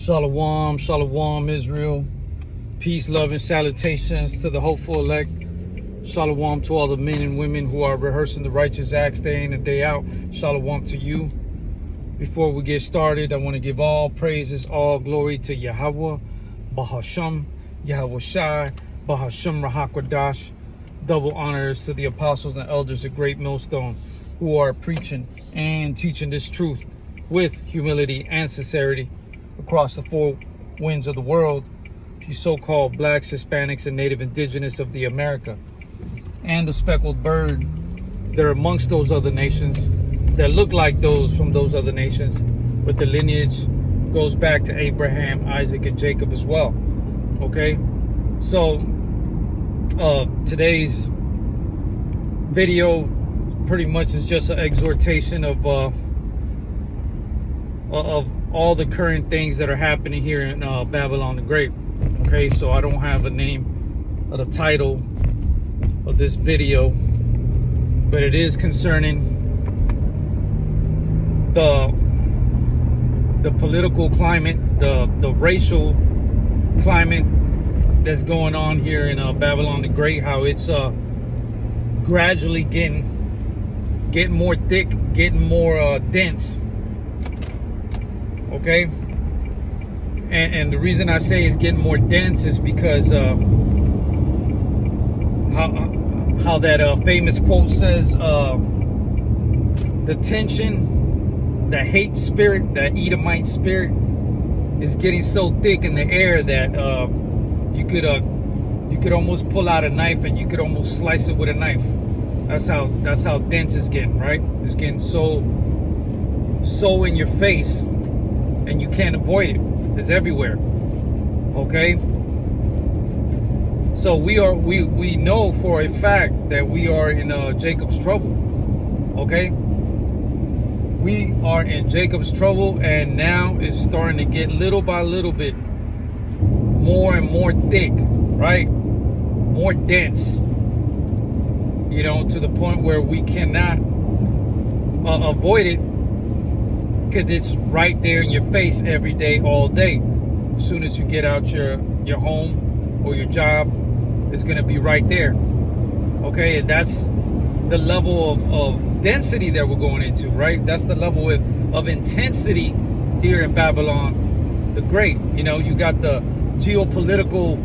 Shalom, shalom, Israel. Peace, love, and salutations to the hopeful elect. Shalom to all the men and women who are rehearsing the righteous acts day in and day out. Shalom to you. Before we get started, I want to give all praises, all glory to Yahweh, Bahasham, Yahweh Shai, Bahasham Rahakwadash. Double honors to the apostles and elders of Great Millstone who are preaching and teaching this truth with humility and sincerity across the four winds of the world, the so-called blacks, Hispanics, and Native Indigenous of the America, and the speckled bird. They're amongst those other nations that look like those from those other nations, but the lineage goes back to Abraham, Isaac, and Jacob as well. Okay, so today's video pretty much is just an exhortation of all the current things that are happening here in Babylon the Great. Okay, so I don't have a name of the title of this video, but it is concerning the political climate, the racial climate that's going on here in Babylon the Great. How it's gradually getting more thick, getting more dense. Okay, and the reason I say it's getting more dense is because how that famous quote says, the tension, the hate spirit, that Edomite spirit is getting so thick in the air that you could almost pull out a knife and you could almost slice it with a knife. That's how dense it's getting, right? It's getting so in your face, and you can't avoid it. It's everywhere. Okay, so we know for a fact that we are in Jacob's trouble. Okay, we are in Jacob's trouble, and now it's starting to get little by little bit more and more thick, right? More dense, you know, to the point where we cannot avoid it, because it's right there in your face every day, all day. As soon as you get out your home or your job, it's going to be right there. Okay, and that's the level of density that we're going into, right? That's the level of intensity here in Babylon the Great. You know, you got the geopolitical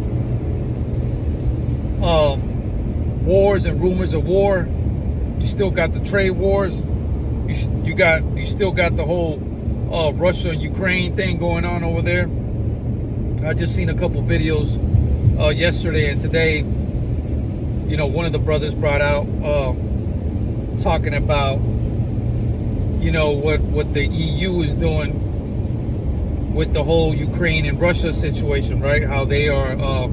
wars and rumors of war. You still got the trade wars. You still got the whole Russia and Ukraine thing going on over there. I just seen a couple videos yesterday and today. You know, one of the brothers brought out talking about, you know, what the EU is doing with the whole Ukraine and Russia situation, right? How they are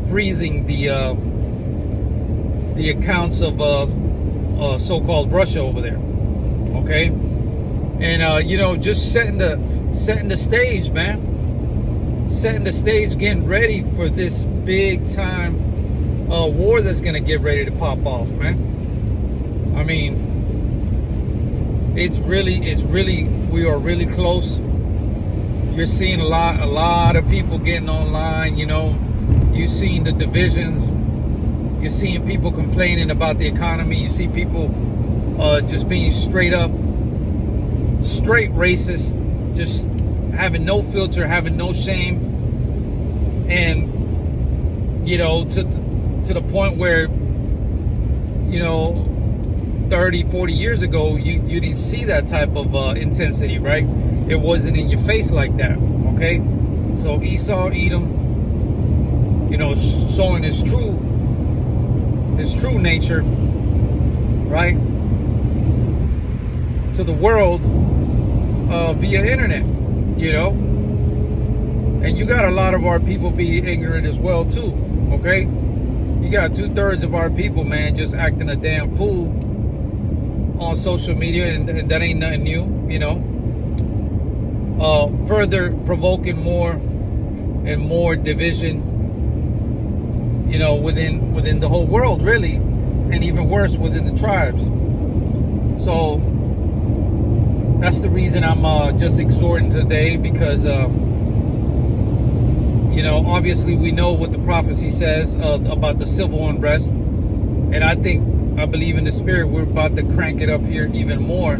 freezing the accounts of so-called Russia over there. Okay, and you know, just setting the stage, man. Setting the stage, getting ready for this big time war that's gonna get ready to pop off, man. I mean, it's really, we are really close. You're seeing a lot of people getting online. You know, you've seen the divisions. You're seeing people complaining about the economy. You see people just being straight racist, just having no filter, having no shame, and you know, to the point where, you know, 30-40 years ago you didn't see that type of intensity, right? It wasn't in your face like that. Okay, so Esau, Edom, you know, showing his true nature, right, to the world via internet, you know. And you got a lot of our people be ignorant as well too. Okay, you got 2/3 of our people, man, just acting a damn fool on social media, and that ain't nothing new, you know. Further provoking more and more division, you know, within the whole world, really, and even worse within the tribes. So that's the reason I'm just exhorting today, because You know, obviously we know what the prophecy says about the civil unrest. And I believe in the spirit, we're about to crank it up here even more.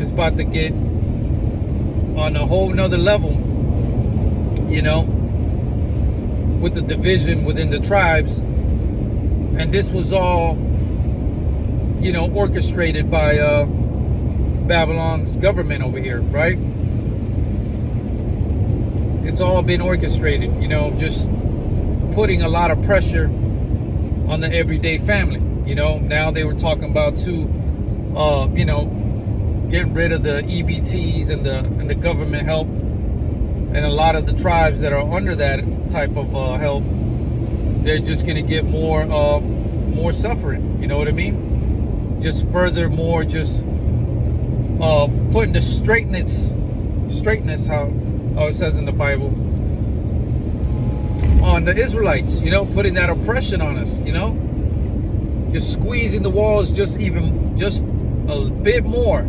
It's about to get on a whole nother level, you know, with the division within the tribes. And this was all, you know, orchestrated by Babylon's government over here, right? It's all been orchestrated, you know, just putting a lot of pressure on the everyday family. You know, now they were talking about too, you know, getting rid of the EBTs and the government help, and a lot of the tribes that are under that type of help, they're just going to get more suffering. You know what I mean? Just furthermore, just putting the straightness, how it says in the Bible, on the Israelites. You know, putting that oppression on us. You know, just squeezing the walls just a bit more.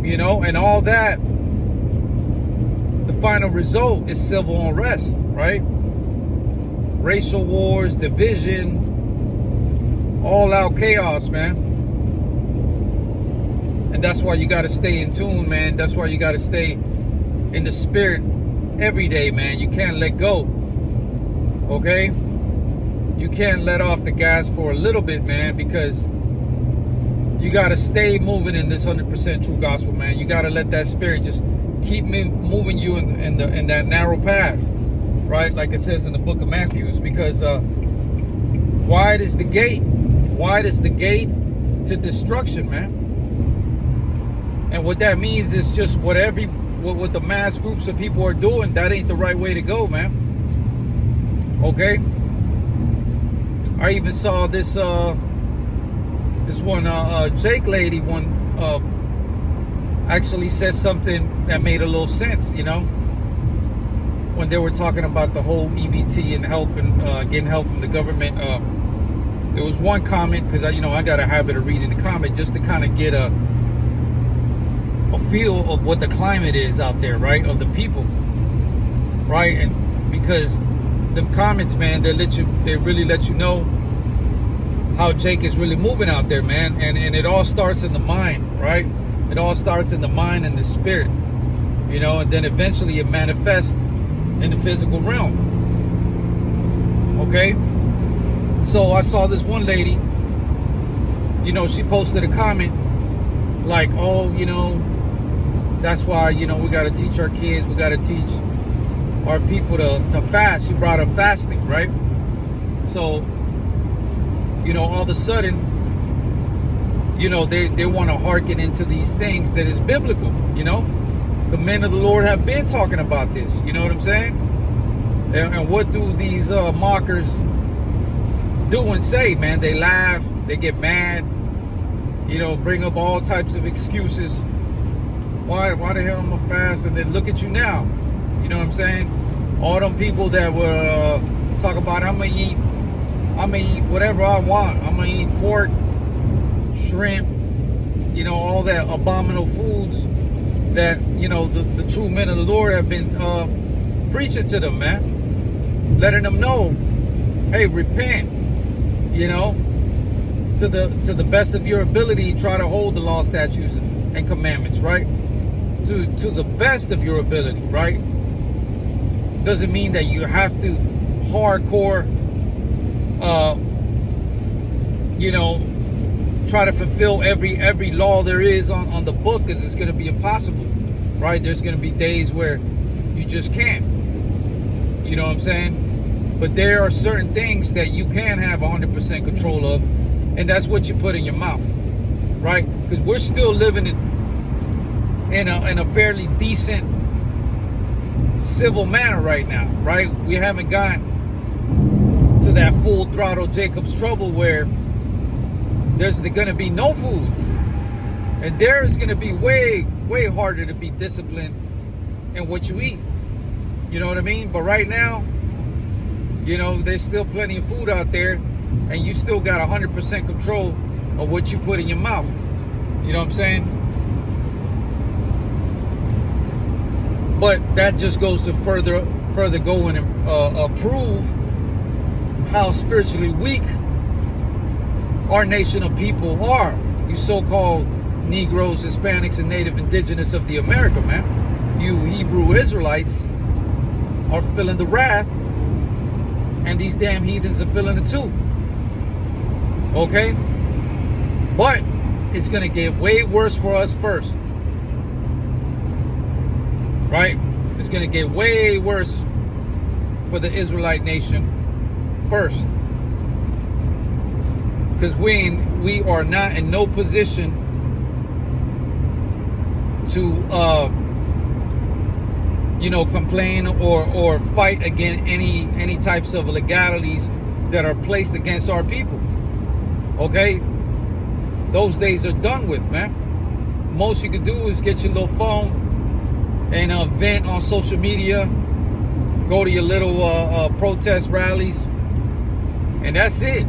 You know, and all that, the final result is civil unrest, right? Racial wars, division, all out chaos, man. And that's why you got to stay in tune, man. That's why you got to stay in the spirit every day, man. You can't let go, okay? You can't let off the gas for a little bit, man, because you got to stay moving in this 100% true gospel, man. You got to let that spirit just keep moving you in that narrow path, right? Like it says in the book of Matthew, because wide is the gate. Wide is the gate to destruction, man. And what that means is just what the mass groups of people are doing, that ain't the right way to go, man. Okay? I even saw this one Jake lady actually said something that made a little sense, you know, when they were talking about the whole EBT and help and getting help from the government. There was one comment, because I got a habit of reading the comment just to kind of get a feel of what the climate is out there, right, of the people, right? And because them comments, man, they really let you know how Jake is really moving out there, man. And it all starts in the mind, right? It all starts in the mind and the spirit, you know, and then eventually it manifests in the physical realm. Okay? So I saw this one lady, you know, she posted a comment like, oh, you know, that's why, you know, we got to teach our kids, we got to teach our people to fast. She brought up fasting, right? So, you know, all of a sudden, you know, they want to hearken into these things that is biblical, you know. The men of the Lord have been talking about this, you know what I'm saying? And what do these mockers do and say, man? They laugh, they get mad, you know, bring up all types of excuses. Why the hell am I fast? And then look at you now, you know what I'm saying? All them people that were talk about, I'm gonna eat whatever I want. I'm gonna eat pork, shrimp, you know, all that abominable foods that, you know, the true men of the Lord have been preaching to them, man. Letting them know, hey, repent, you know, to the best of your ability, try to hold the law, statutes, and commandments, right? To the best of your ability, right? Doesn't mean that you have to hardcore, you know, try to fulfill every law there is on the book, because it's going to be impossible, right? There's going to be days where you just can't, you know what I'm saying? But there are certain things that you can have 100% control of, and that's what you put in your mouth, right? Because we're still living in a fairly decent civil manner right now, right? We haven't gotten to that full throttle Jacob's trouble where there's going to be no food, and there is going to be way harder to be disciplined in what you eat, you know what I mean? But right now, you know, there's still plenty of food out there, and you still got 100% control of what you put in your mouth, you know what I'm saying? But that just goes to further go and prove how spiritually weak our nation of people are. You so-called Negroes, Hispanics, and Native Indigenous of the America, man. You Hebrew Israelites are feeling the wrath, and these damn heathens are feeling it too. Okay? But it's going to get way worse for us first. Right? It's going to get way worse for the Israelite nation first. Because we are not in no position to complain or fight against any types of legalities that are placed against our people. Okay? Those days are done with, man. Most you can do is get your little phone and vent on social media, go to your little protest rallies, and that's it.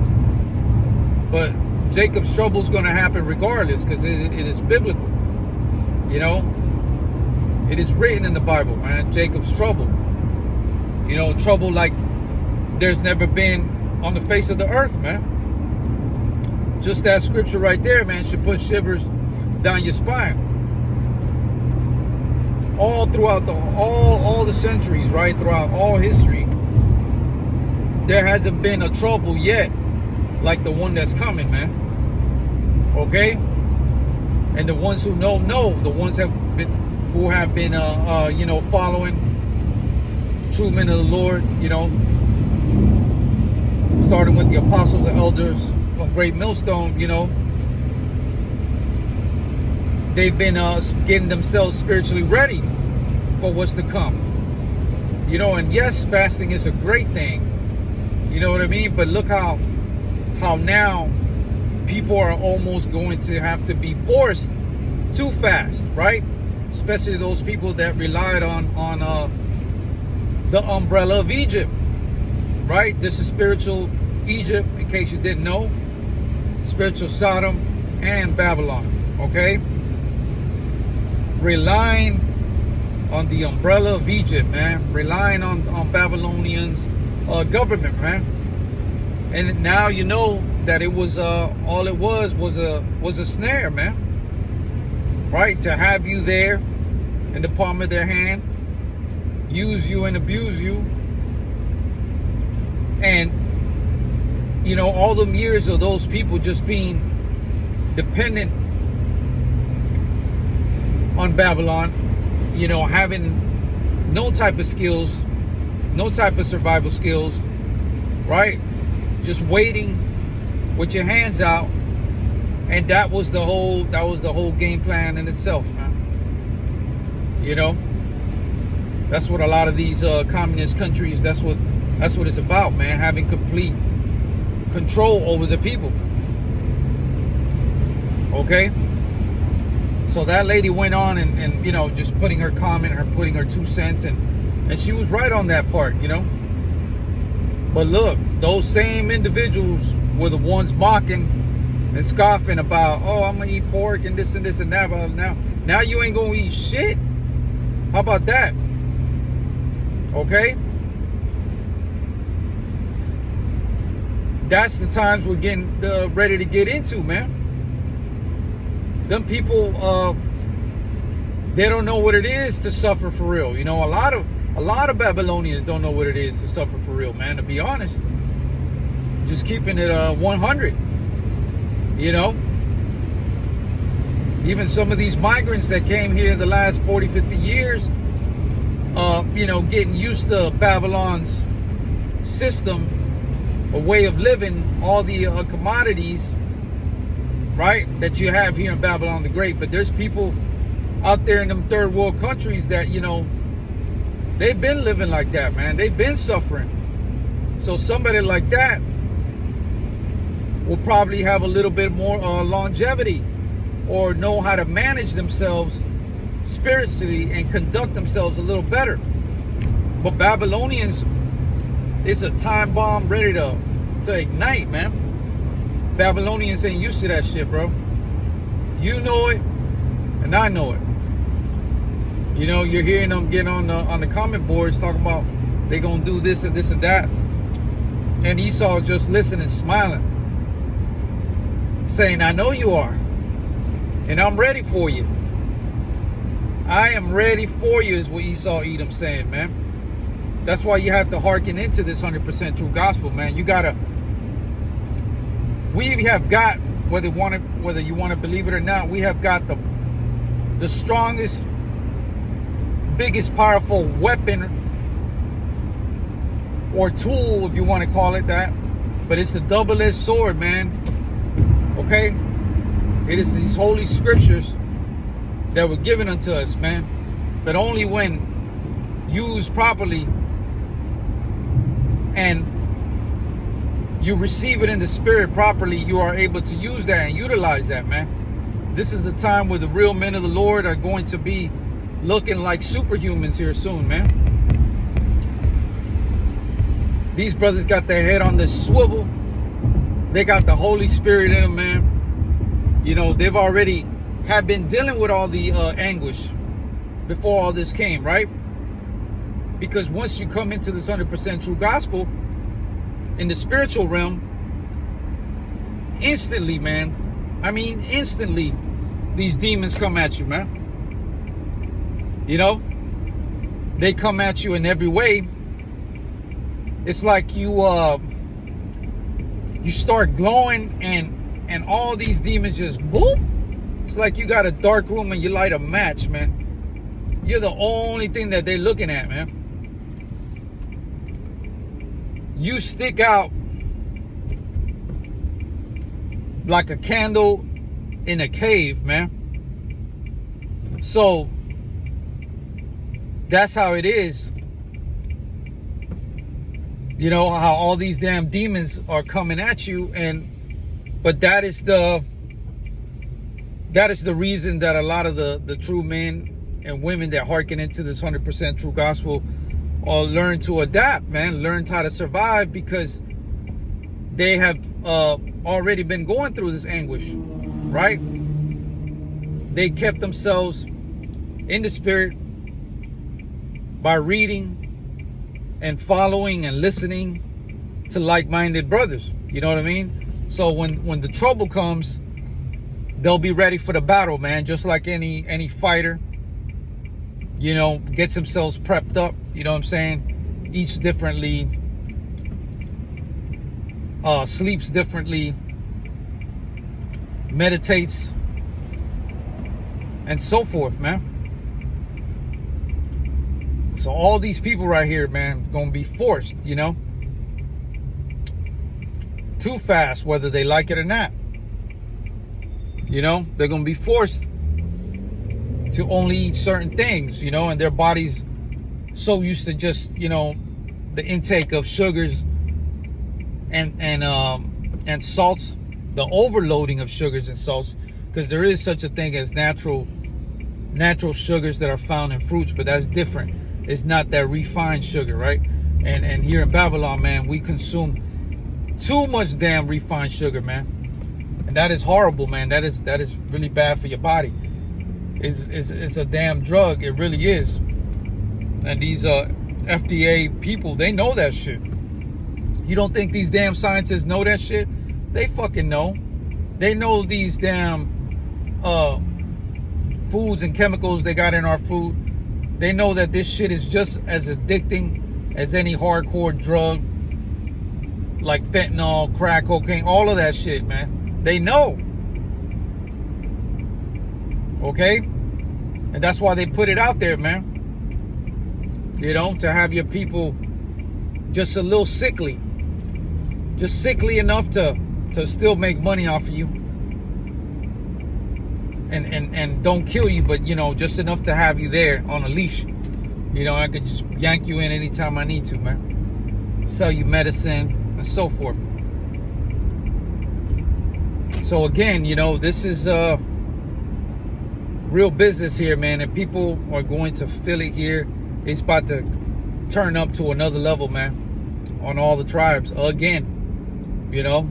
But Jacob's trouble is going to happen regardless, because it is biblical. You know, it is written in the Bible, man. Jacob's trouble. You know, trouble like there's never been on the face of the earth, man. Just that scripture right there, man, should put shivers down your spine. All throughout all the centuries, right? Throughout all history, there hasn't been a trouble yet like the one that's coming, man. Okay? And the ones who know, the ones who have been following the true men of the Lord, starting with the apostles and elders from Great Millstone, they've been getting themselves spiritually ready for what's to come. And yes, fasting is a great thing. You know what I mean? But look how now people are almost going to have to be forced to fast, right? Especially those people that relied on the umbrella of Egypt, right? This is spiritual Egypt, in case you didn't know. Spiritual Sodom and Babylon, okay? Relying on the umbrella of Egypt, man. Relying on Babylonians' government, man. And now you know that it was all it was a snare, man. Right? To have you there in the palm of their hand, use you and abuse you, and all them years of those people just being dependent on Babylon, having no type of skills, no type of survival skills, right? Just waiting with your hands out, and that was the whole game plan in itself, man. That's what a lot of these communist countries, that's what it's about, man. Having complete control over the people. Okay? So that lady went on and just putting her comment, putting her 2 cents, and she was right on that part, But look, those same individuals were the ones mocking and scoffing about, oh, I'm gonna eat pork and this and this and that. But now you ain't gonna eat shit. How about that? Okay? That's the times we're getting ready to get into, man. Them people, they don't know what it is to suffer for real. A lot of Babylonians don't know what it is to suffer for real, man, to be honest. Just keeping it 100. Even some of these migrants that came here in the last 40, 50 years, getting used to Babylon's system, a way of living, all the commodities, right, that you have here in Babylon the Great. But there's people out there in them third world countries that, they've been living like that, man. They've been suffering. So somebody like that will probably have a little bit more longevity, or know how to manage themselves spiritually and conduct themselves a little better. But Babylonians, it's a time bomb ready to ignite, man. Babylonians ain't used to that shit, bro. You know it, and I know it. You know, you're hearing them get on the comment boards talking about they gonna do this and this and that. And Esau's just listening, smiling, saying, I know you are. And I'm ready for you. I am ready for you is what Esau Edom saying, man. That's why you have to hearken into this 100% true gospel, man. We have got, whether you want to believe it or not, we have got the strongest, biggest, powerful weapon or tool, if you want to call it that. But it's a double-edged sword, man. Okay? It is these holy scriptures that were given unto us, man. That only when used properly and you receive it in the spirit properly, you are able to use that and utilize that, man. This is the time where the real men of the Lord are going to be looking like superhumans here soon, man. These brothers got their head on the swivel. They got the Holy Spirit in them, man. You know, they've already have been dealing with all the anguish before all this came, right? Because once you come into this 100% true gospel in the spiritual realm, instantly, man, I mean instantly, these demons come at you, man. You know, they come at you in every way. It's like you start glowing and all these demons just boom. It's like you got a dark room and you light a match, man. You're the only thing that they're looking at, man. You stick out like a candle in a cave, man. So that's how it is. You know how all these damn demons are coming at you, but that is the reason that a lot of the true men and women that hearken into this 100% true gospel or learn to adapt, man, learn how to survive, because they have already been going through this anguish, right? They kept themselves in the spirit by reading and following and listening to like-minded brothers. You know what I mean? So when the trouble comes, they'll be ready for the battle, man. Just like any fighter, you know, gets themselves prepped up. You know what I'm saying? Eats differently, sleeps differently, meditates, and so forth, man. So all these people right here, man, gonna be forced, you know, to fast, whether they like it or not. You know, they're gonna be forced to only eat certain things, you know, and their body's so used to just, you know, the intake of sugars and salts, the overloading of sugars and salts, because there is such a thing as natural sugars that are found in fruits, but that's different. It's not that refined sugar, right? And here in Babylon, man, we consume too much damn refined sugar, man. And that is horrible, man. That is really bad for your body. It's a damn drug. It really is. And these FDA people, they know that shit. You don't think these damn scientists know that shit? They fucking know. They know these damn foods and chemicals they got in our food. They know that this shit is just as addicting as any hardcore drug, like fentanyl, crack cocaine, all of that shit, man. They know. Okay? And that's why they put it out there, man. You know, to have your people just a little sickly. Just sickly enough to still make money off of you. And don't kill you, but, you know, just enough to have you there on a leash. You know, I could just yank you in anytime I need to, man. Sell you medicine and so forth. So again, you know, this is real business here, man, and people are going to feel it here. It's about to turn up to another level, man, on all the tribes again. You know,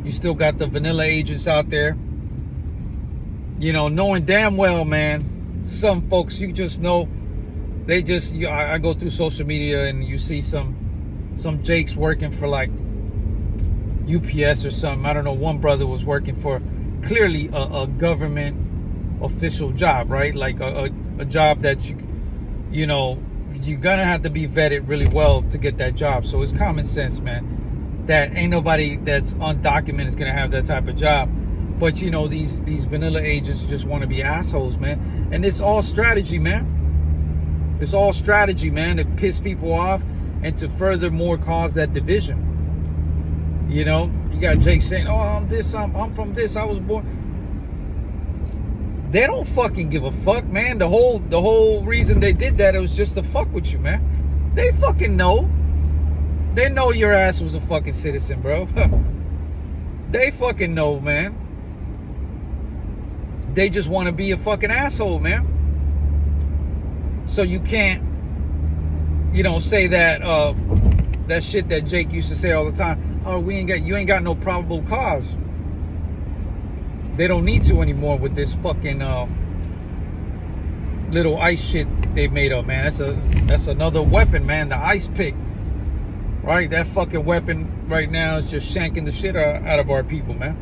you still got the vanilla agents out there, you know, knowing damn well, man, some folks, you just know, they just, I go through social media and you see some Jakes working for like UPS or something. I don't know, one brother was working for clearly a government official job, right? Like a job that you know, you're gonna have to be vetted really well to get that job. So it's common sense, man, that ain't nobody that's undocumented is gonna have that type of job. But you know, these vanilla agents just want to be assholes, man. And it's all strategy, man. It's all strategy, man, to piss people off and to furthermore cause that division. You know, you got Jake saying, "Oh, I'm this, I'm from this, I was born." They don't fucking give a fuck, man. The whole reason they did that, it was just to fuck with you, man. They fucking know. They know your ass was a fucking citizen, bro. They fucking know, man. They just want to be a fucking asshole, man. So you can't, you know, say that that shit that Jake used to say all the time. Oh, you ain't got no probable cause. They don't need to anymore with this fucking little ice shit they made up, man. That's another weapon, man. The ice pick, right? That fucking weapon right now is just shanking the shit out of our people, man.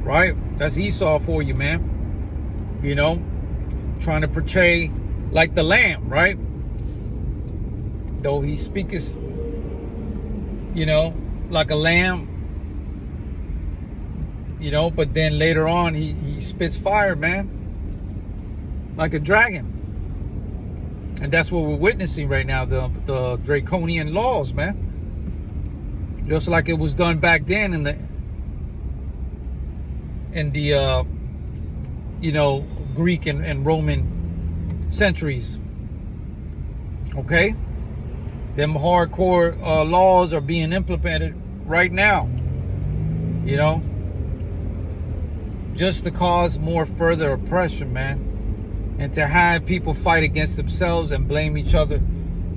Right? That's Esau for you, man. You know, trying to portray like the lamb, right? Though he speaketh, you know, like a lamb. You know, but then later on, he spits fire, man, like a dragon. And that's what we're witnessing right now, the draconian laws, man. Just like it was done back then in the you know, Greek and Roman centuries. Okay? Them hardcore laws are being implemented right now. You know? Just to cause more further oppression, man, and to have people fight against themselves and blame each other,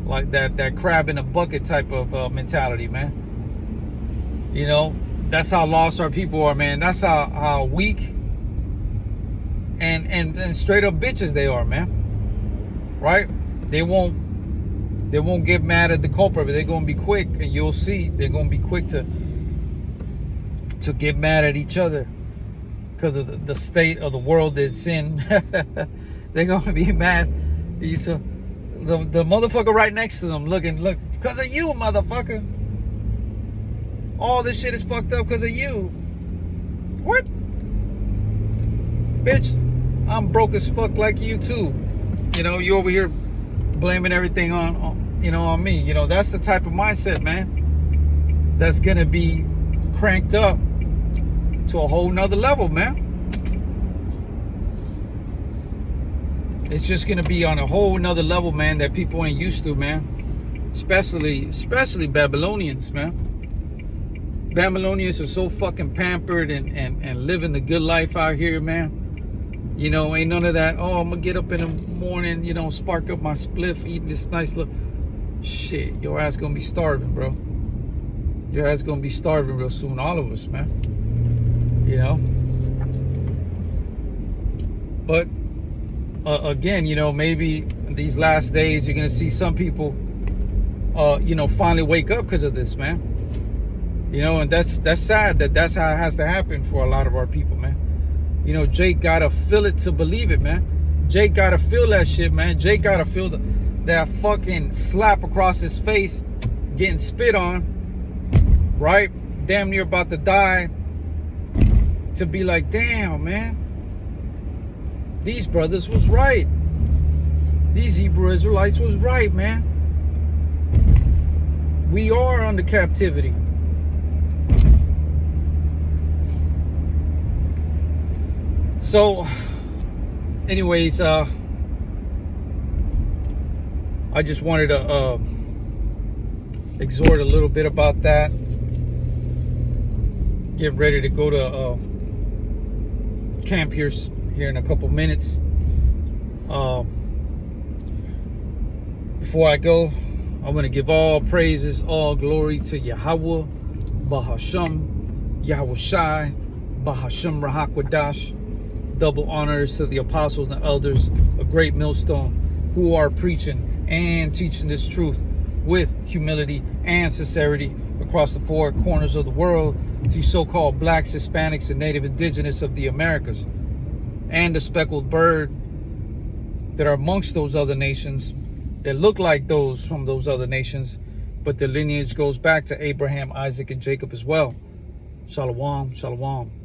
like that crab in a bucket type of mentality, man. You know, that's how lost our people are, man. That's how weak and straight up bitches they are, man. Right? They won't get mad at the culprit, but they're gonna be quick, and you'll see they're gonna be quick to get mad at each other. Because of the state of the world that's in. They're gonna be mad. The motherfucker right next to them look, because of you, motherfucker. All this shit is fucked up because of you. What? Bitch, I'm broke as fuck like you too. You know, you over here blaming everything on you know, on me. You know, that's the type of mindset, man, that's gonna be cranked up to a whole nother level, man. It's just gonna be on a whole nother level, man, that people ain't used to, man. Especially Babylonians, man. Babylonians are so fucking pampered and living the good life out here, man. You know, ain't none of that, oh, I'm gonna get up in the morning, you know, spark up my spliff, eat this nice little shit. Your ass gonna be starving, bro. Your ass gonna be starving real soon, all of us, man. You know, but again, you know, maybe these last days you're gonna see some people, you know, finally wake up because of this, man. You know, and that's sad that's how it has to happen for a lot of our people, man. You know, Jake gotta feel it to believe it, man. Jake gotta feel that shit, man. Jake gotta feel that fucking slap across his face, getting spit on, right? Damn near about to die. To be like, damn, man, these brothers was right. These Hebrew Israelites was right, man. We are under captivity. So, anyways, I just wanted to exhort a little bit about that. Get ready to go to camp here in a couple minutes. Before I go, I want to give all praises, all glory to Yahweh, Bahasham, Yahweh Shai, Bahasham Rahakwadash, double honors to the apostles and elders, a great millstone, who are preaching and teaching this truth with humility and sincerity across the four corners of the world to so-called blacks, Hispanics, and native indigenous of the Americas, and the speckled bird that are amongst those other nations that look like those from those other nations, but their lineage goes back to Abraham, Isaac, and Jacob as well. Shalom, shalom.